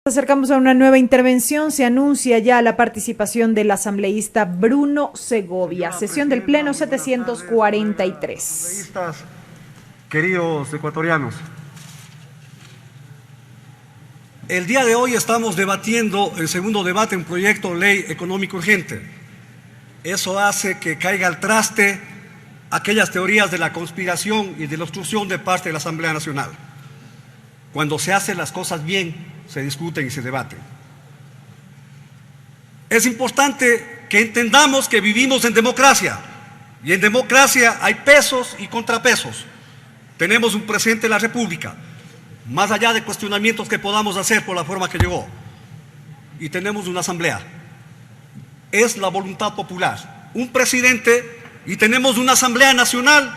Acercamos a una nueva intervención. Se anuncia ya la participación del asambleísta Bruno Segovia. Sesión del Pleno 743. Asambleístas, queridos ecuatorianos, el día de hoy estamos debatiendo el segundo debate en proyecto de ley económico urgente. Eso hace que caiga al traste aquellas teorías de la conspiración y de la obstrucción de parte de la Asamblea Nacional. Cuando se hacen las cosas bien, se discuten y se debaten. Es importante que entendamos que vivimos en democracia, y en democracia hay pesos y contrapesos. Tenemos un presidente de la República, más allá de cuestionamientos que podamos hacer por la forma que llegó, y tenemos una asamblea. Es la voluntad popular, un presidente, y tenemos una asamblea nacional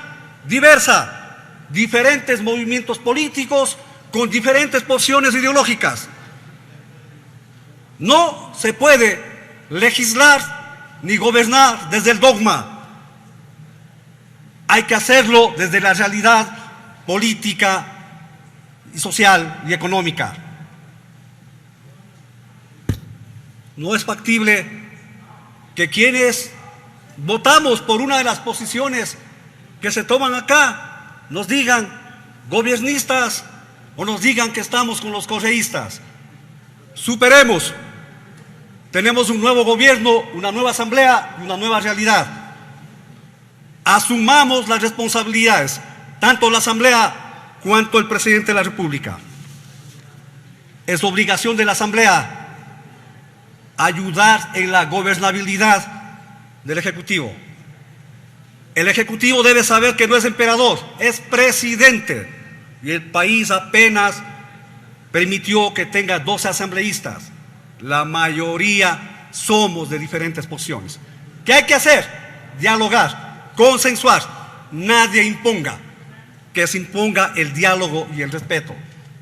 diversa, diferentes movimientos políticos, con diferentes posiciones ideológicas. No se puede legislar ni gobernar desde el dogma. Hay que hacerlo desde la realidad política y social y económica. No es factible que quienes votamos por una de las posiciones que se toman acá nos digan gobiernistas o nos digan que estamos con los correístas. Superemos. Tenemos un nuevo gobierno, una nueva asamblea y una nueva realidad. Asumamos las responsabilidades, tanto la asamblea cuanto el presidente de la República. Es obligación de la asamblea ayudar en la gobernabilidad del Ejecutivo. El Ejecutivo debe saber que no es emperador, es presidente. Y el país apenas permitió que tenga 12 asambleístas. La mayoría somos de diferentes posiciones. ¿Qué hay que hacer? Dialogar, consensuar. Nadie imponga. Que se imponga el diálogo y el respeto.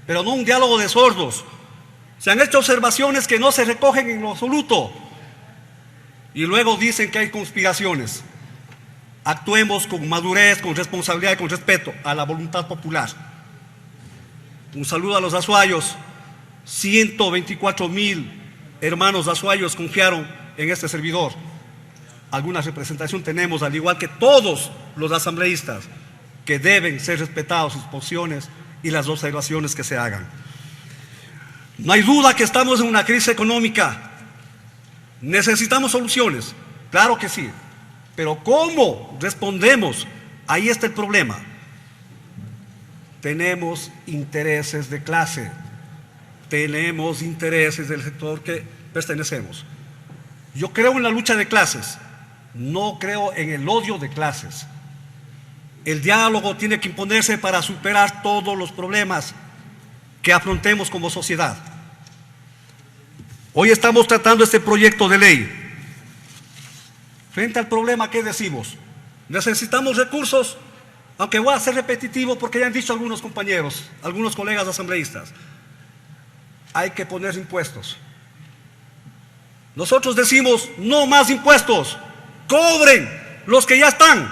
Pero no un diálogo de sordos. Se han hecho observaciones que no se recogen en lo absoluto. Y luego dicen que hay conspiraciones. Actuemos con madurez, con responsabilidad y con respeto a la voluntad popular. Un saludo a los azuayos. 124,000 hermanos azuayos confiaron en este servidor. Alguna representación tenemos, al igual que todos los asambleístas, que deben ser respetados sus posiciones y las observaciones que se hagan. No hay duda que estamos en una crisis económica. Necesitamos soluciones, claro que sí. Pero ¿cómo respondemos? Ahí está el problema. Tenemos intereses de clase, tenemos intereses del sector que pertenecemos. Yo creo en la lucha de clases, no creo en el odio de clases. El diálogo tiene que imponerse para superar todos los problemas que afrontemos como sociedad. Hoy estamos tratando este proyecto de ley. Frente al problema, ¿qué decimos? Necesitamos recursos. Aunque voy a ser repetitivo porque ya han dicho algunos compañeros, algunos colegas asambleístas, hay que poner impuestos. Nosotros decimos, no más impuestos, cobren los que ya están.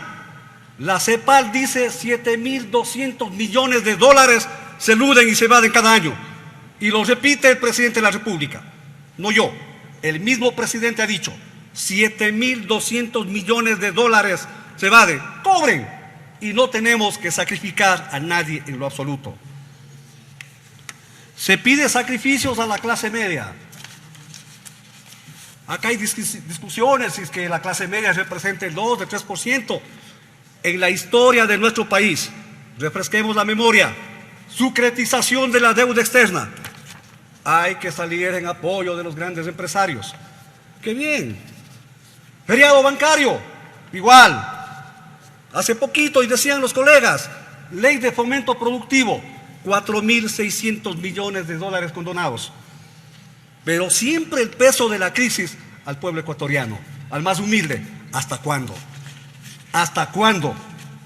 La CEPAL dice 7.200 millones de dólares se eluden y se evaden cada año. Y lo repite el presidente de la República, no yo. El mismo presidente ha dicho, 7.200 millones de dólares se evaden, cobren. Y no tenemos que sacrificar a nadie en lo absoluto. Se pide sacrificios a la clase media. Acá hay discusiones si es que la clase media representa el 2, el 3%. En la historia de nuestro país, refresquemos la memoria, sucretización de la deuda externa. Hay que salir en apoyo de los grandes empresarios. ¡Qué bien! Feriado bancario, igual. Hace poquito, y decían los colegas, ley de fomento productivo, 4.600 millones de dólares condonados. Pero siempre el peso de la crisis al pueblo ecuatoriano, al más humilde. ¿Hasta cuándo? ¿Hasta cuándo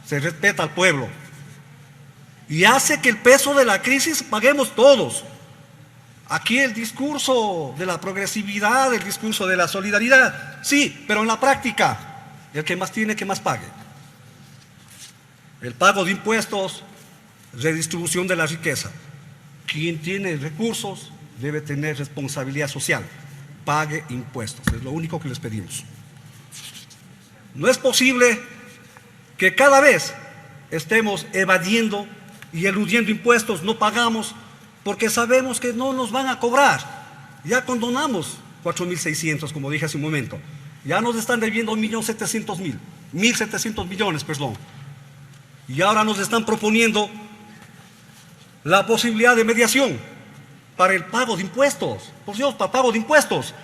se respeta al pueblo? Y hace que el peso de la crisis paguemos todos. Aquí el discurso de la progresividad, el discurso de la solidaridad, sí, pero en la práctica, el que más tiene, que más pague. El pago de impuestos, redistribución de la riqueza. Quien tiene recursos debe tener responsabilidad social, pague impuestos, es lo único que les pedimos. No es posible que cada vez estemos evadiendo y eludiendo impuestos, no pagamos porque sabemos que no nos van a cobrar. Ya condonamos 4.600, como dije hace un momento. Ya nos están debiendo 1.700.000 millones, perdón. Y ahora nos están proponiendo la posibilidad de mediación para el pago de impuestos. Por Dios, para pago de impuestos.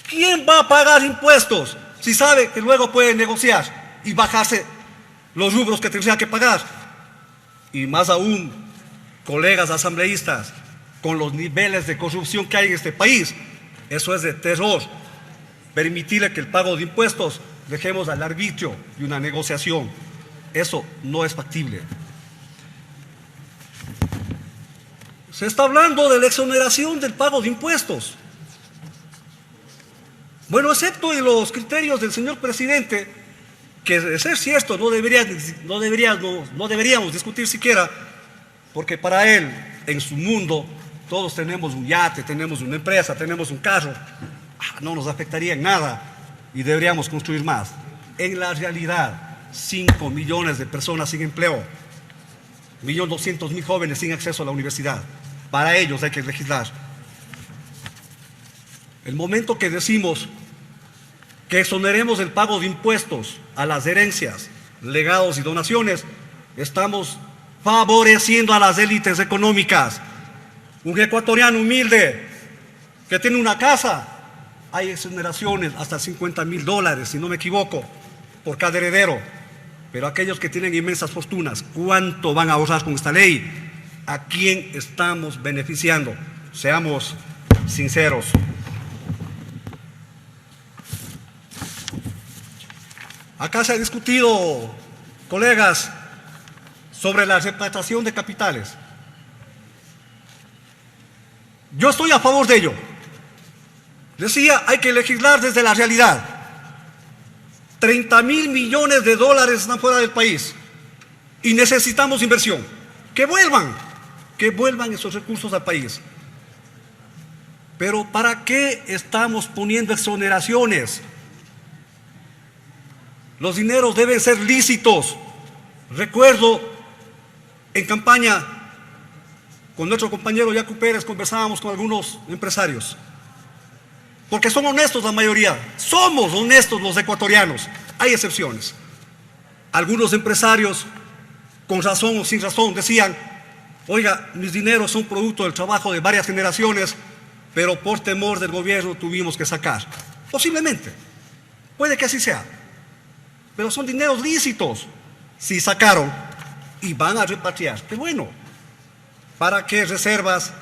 ¿Quién va a pagar impuestos si sabe que luego puede negociar y bajarse los rubros que tendría que pagar? Y más aún, colegas asambleístas, con los niveles de corrupción que hay en este país, eso es de terror. Permitirle que el pago de impuestos dejemos al arbitrio y una negociación. Eso no es factible. Se está hablando de la exoneración del pago de impuestos. Bueno, excepto en los criterios del señor presidente, que de ser cierto no deberíamos discutir siquiera, porque para él, en su mundo, todos tenemos un yate, tenemos una empresa, tenemos un carro, no nos afectaría en nada y deberíamos construir más. En la realidad, 5 millones de personas sin empleo, 1.200.000 jóvenes sin acceso a la universidad. Para ellos hay que legislar. El momento que decimos que exoneremos el pago de impuestos a las herencias, legados y donaciones, estamos favoreciendo a las élites económicas. Un ecuatoriano humilde que tiene una casa, hay exoneraciones hasta $50.000, si no me equivoco, por cada heredero. Pero aquellos que tienen inmensas fortunas, ¿cuánto van a ahorrar con esta ley? ¿A quién estamos beneficiando? Seamos sinceros. Acá se ha discutido, colegas, sobre la repatriación de capitales. Yo estoy a favor de ello. Decía, hay que legislar desde la realidad. 30.000 millones de dólares están fuera del país y necesitamos inversión. Que vuelvan esos recursos al país. Pero ¿para qué estamos poniendo exoneraciones? Los dineros deben ser lícitos. Recuerdo en campaña con nuestro compañero Yacu Pérez conversábamos con algunos empresarios, porque son honestos la mayoría, somos honestos los ecuatorianos, hay excepciones. Algunos empresarios, con razón o sin razón, decían, oiga, mis dineros son producto del trabajo de varias generaciones, pero por temor del gobierno tuvimos que sacar. Posiblemente, puede que así sea, pero son dineros lícitos. Si sacaron y van a repatriar, qué bueno. ¿Para qué reservas?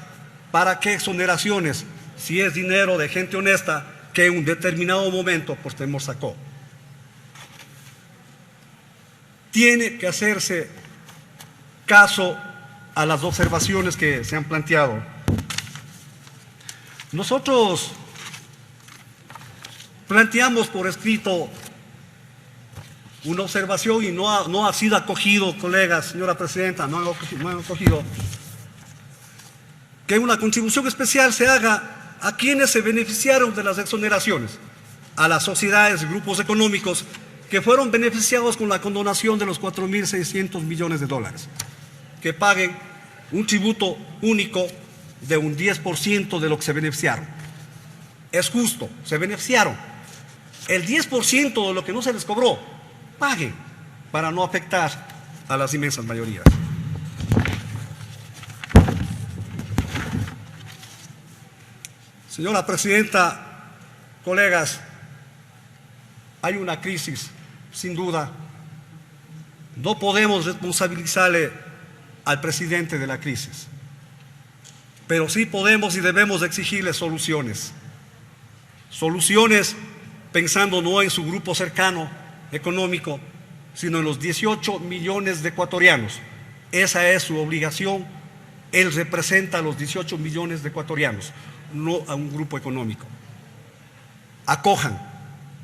¿Para qué exoneraciones? Si es dinero de gente honesta que en un determinado momento por temor sacó. Tiene que hacerse caso a las observaciones que se han planteado. Nosotros planteamos por escrito una observación y no ha sido acogido, colegas, señora presidenta, no han acogido, que una contribución especial se haga a quienes se beneficiaron de las exoneraciones, a las sociedades y grupos económicos que fueron beneficiados con la condonación de los 4.600 millones de dólares, que paguen un tributo único de un 10% de lo que se beneficiaron. Es justo, se beneficiaron. El 10% de lo que no se les cobró, paguen para no afectar a las inmensas mayorías. Señora presidenta, colegas, hay una crisis, sin duda. No podemos responsabilizarle al presidente de la crisis, pero sí podemos y debemos exigirle soluciones. Soluciones pensando no en su grupo cercano económico, sino en los 18 millones de ecuatorianos. Esa es su obligación. Él representa a los 18 millones de ecuatorianos, no a un grupo económico. Acojan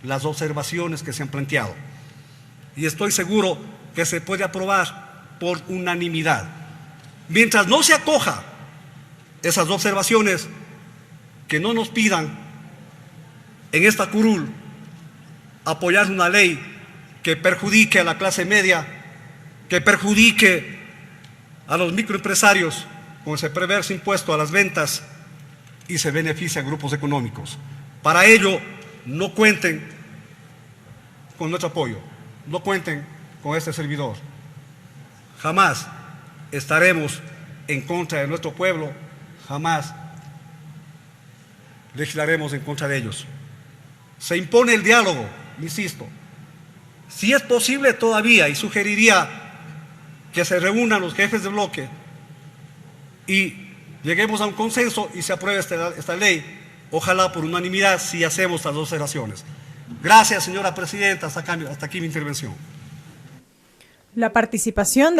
las observaciones que se han planteado y estoy seguro que se puede aprobar por unanimidad. Mientras no se acoja esas observaciones, que no nos pidan en esta curul apoyar una ley que perjudique a la clase media, que perjudique a los microempresarios con ese perverso impuesto a las ventas y se beneficia a grupos económicos. Para ello, no cuenten con nuestro apoyo, no cuenten con este servidor. Jamás estaremos en contra de nuestro pueblo, jamás legislaremos en contra de ellos. Se impone el diálogo, insisto. Si es posible todavía, y sugeriría que se reúnan los jefes de bloque y lleguemos a un consenso y se apruebe esta ley, ojalá por unanimidad, si hacemos las dos observaciones. Gracias, señora presidenta, hasta aquí mi intervención. La participación